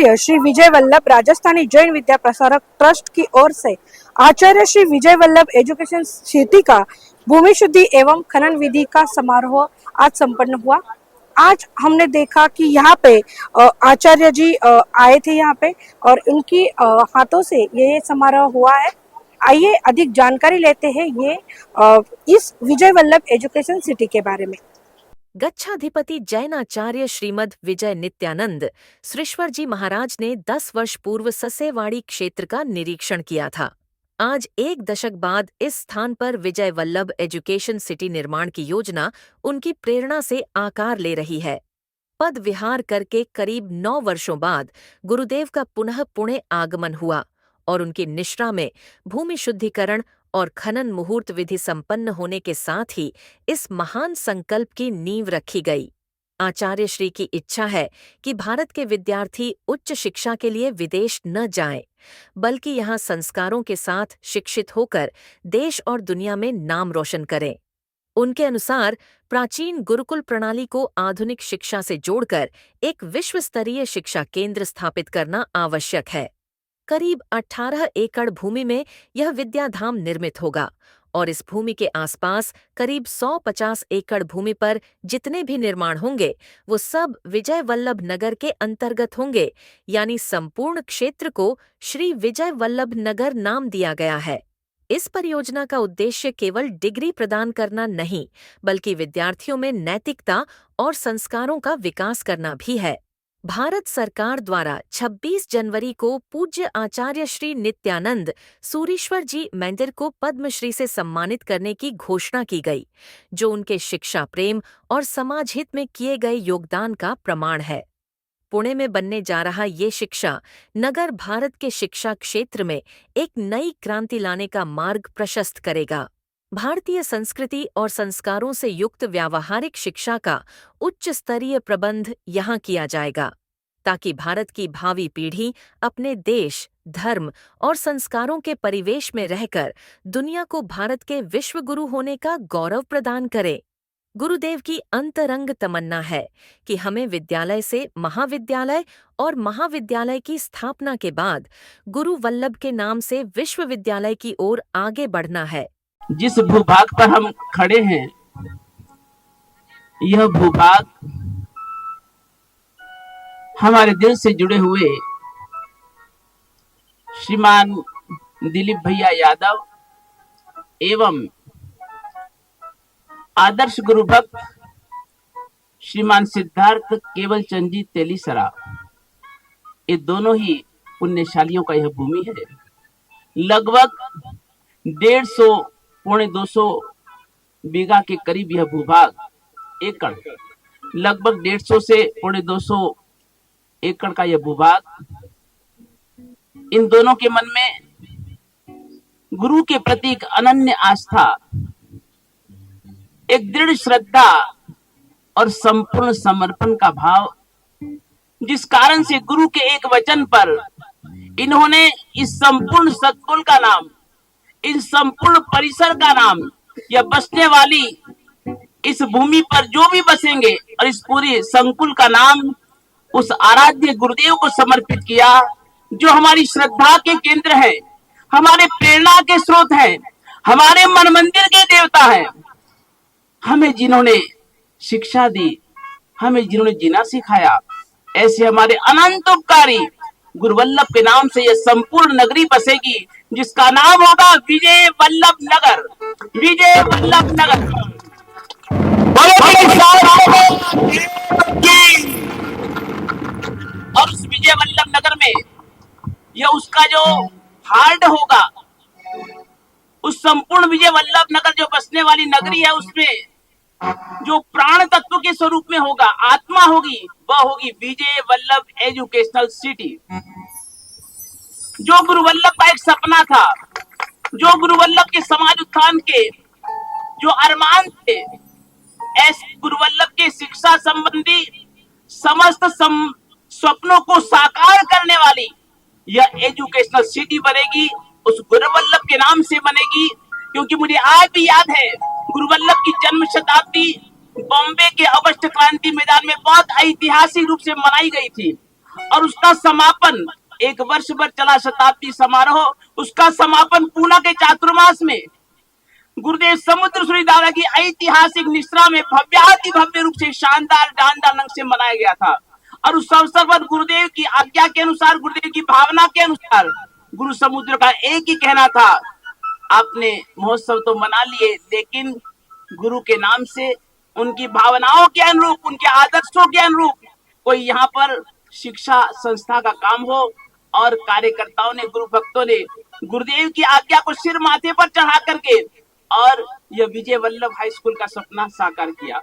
Shri Vijay Vallabh Rajasthani Jain Vidya Prasarak trust की ओर से आचार्य Shri Vijay Vallabh education city का भूमि शुद्धि एवं खनन विधि का समारोह आज संपन्न हुआ। आज हमने देखा कि यहाँ पे आचार्य जी आए थे यहाँ पे और उनकी हाथों से ये समारोह हुआ है। आइए अधिक जानकारी लेते हैं इस विजय वल्लभ एजुकेशन सिटी के बारे में। गच्छाधिपति जैनाचार्य श्रीमद विजय नित्यानंद श्रीश्वर जी महाराज ने 10 वर्ष पूर्व ससेवाड़ी क्षेत्र का निरीक्षण किया था। आज 1 दशक बाद इस स्थान पर विजय वल्लभ एजुकेशन सिटी निर्माण की योजना उनकी प्रेरणा से आकार ले रही है। पद विहार करके करीब 9 वर्षों बाद गुरुदेव का पुनः पुणे आगमन हुआ और उनकी निश्रा में भूमि शुद्धिकरण और खनन मुहूर्त विधि संपन्न होने के साथ ही इस महान संकल्प की नींव रखी गई। आचार्य श्री की इच्छा है कि भारत के विद्यार्थी उच्च शिक्षा के लिए विदेश न जाएं, बल्कि यहाँ संस्कारों के साथ शिक्षित होकर देश और दुनिया में नाम रोशन करें। उनके अनुसार प्राचीन गुरुकुल प्रणाली को आधुनिक शिक्षा से जोड़कर एक विश्व स्तरीय शिक्षा केंद्र स्थापित करना आवश्यक है। करीब 18 एकड़ भूमि में यह विद्याधाम निर्मित होगा और इस भूमि के आसपास करीब 150 एकड़ भूमि पर जितने भी निर्माण होंगे वो सब विजय वल्लभ नगर के अंतर्गत होंगे, यानी संपूर्ण क्षेत्र को श्री विजय वल्लभ नगर नाम दिया गया है। इस परियोजना का उद्देश्य केवल डिग्री प्रदान करना नहीं, बल्कि विद्यार्थियों में नैतिकता और संस्कारों का विकास करना भी है। भारत सरकार द्वारा 26 जनवरी को पूज्य आचार्य श्री नित्यानंद सूरीश्वर जी मंदिर को पद्मश्री से सम्मानित करने की घोषणा की गई, जो उनके शिक्षा प्रेम और समाज हित में किए गए योगदान का प्रमाण है। पुणे में बनने जा रहा ये शिक्षा नगर भारत के शिक्षा क्षेत्र में एक नई क्रांति लाने का मार्ग प्रशस्त करेगा। भारतीय संस्कृति और संस्कारों से युक्त व्यावहारिक शिक्षा का उच्च स्तरीय प्रबंध यहाँ किया जाएगा, ताकि भारत की भावी पीढ़ी अपने देश, धर्म और संस्कारों के परिवेश में रहकर दुनिया को भारत के विश्व गुरु होने का गौरव प्रदान करे। गुरुदेव की अंतरंग तमन्ना है कि हमें विद्यालय से महाविद्यालय और महाविद्यालय की स्थापना के बाद गुरु वल्लभ के नाम से विश्वविद्यालय की ओर आगे बढ़ना है। जिस भूभाग पर हम खड़े हैं, यह भूभाग हमारे दिल से जुड़े हुए श्रीमान दिलीप भैया यादव एवं आदर्श गुरु भक्त श्रीमान सिद्धार्थ केवल चंद जी तेलीसरा, ये दोनों ही पुण्यशालियों का यह भूमि है। लगभग 150 पौने 200 बीघा के करीब यह भूभाग, एकड़ लगभग 150 से पौने 200 एकड़ का यह भूभाग, इन दोनों के मन में गुरु के प्रति एक अनन्य आस्था, एक दृढ़ श्रद्धा और संपूर्ण समर्पण का भाव, जिस कारण से गुरु के एक वचन पर इन्होंने इस संपूर्ण सत्कुल का नाम, इस संपूर्ण परिसर का नाम, या बसने वाली इस भूमि पर जो भी बसेंगे और इस पूरी संकुल का नाम उस आराध्य गुरुदेव को समर्पित किया, जो हमारी श्रद्धा के केंद्र है, हमारे प्रेरणा के स्रोत हैं, हमारे मन मंदिर के देवता हैं। हमें जिन्होंने शिक्षा दी, हमें जिन्होंने जीना सिखाया, ऐसे हमारे अनंत उपकारी गुरु वल्लभ के नाम से यह संपूर्ण नगरी बसेगी, जिसका नाम होगा विजय वल्लभ नगर। विजय वल्लभ नगर। और उस विजय वल्लभ नगर में यह उसका जो हार्ट होगा, उस संपूर्ण विजय वल्लभ नगर जो बसने वाली नगरी है, उसमें जो प्राण तत्व के स्वरूप में होगा, आत्मा होगी, वह होगी विजय वल्लभ एजुकेशनल सिटी। जो गुरु वल्लभ का एक सपना था, जो गुरु वल्लभ के समाज उत्थान के जो अरमान थे, ऐसे गुरु वल्लभ के शिक्षा संबंधी समस्त स्वप्नों को साकार करने वाली यह एजुकेशनल सिटी बनेगी, उस गुरु वल्लभ के नाम से बनेगी। क्योंकि मुझे आज भी याद है, गुरु वल्लभ की जन्म शताब्दी बॉम्बे के अगस्त क्रांति मैदान में बहुत ऐतिहासिक रूप से मनाई गई थी। और उसका समापन, एक वर्ष भर चला शताब्दी समारोह, उसका समापन पूना के चातुर्मास में गुरुदेव समुद्र सूरीदारा की ऐतिहासिक निश्रा में भव्याति भव्य रूप से शानदार डांडा रंग से मनाया गया था। और उस अवसर पर गुरुदेव की आज्ञा के अनुसार, गुरुदेव की भावना के अनुसार गुरु समुद्र का एक ही कहना था, आपने महोत्सव तो मना लिए, लेकिन गुरु के नाम से, उनकी भावनाओं के अनुरूप, उनके आदर्शों के अनुरूप कोई यहाँ पर शिक्षा संस्था का काम हो। और कार्यकर्ताओं ने, गुरु भक्तों ने गुरुदेव की आज्ञा को सिर माथे पर चढ़ा करके और यह विजय वल्लभ हाई स्कूल का सपना साकार किया।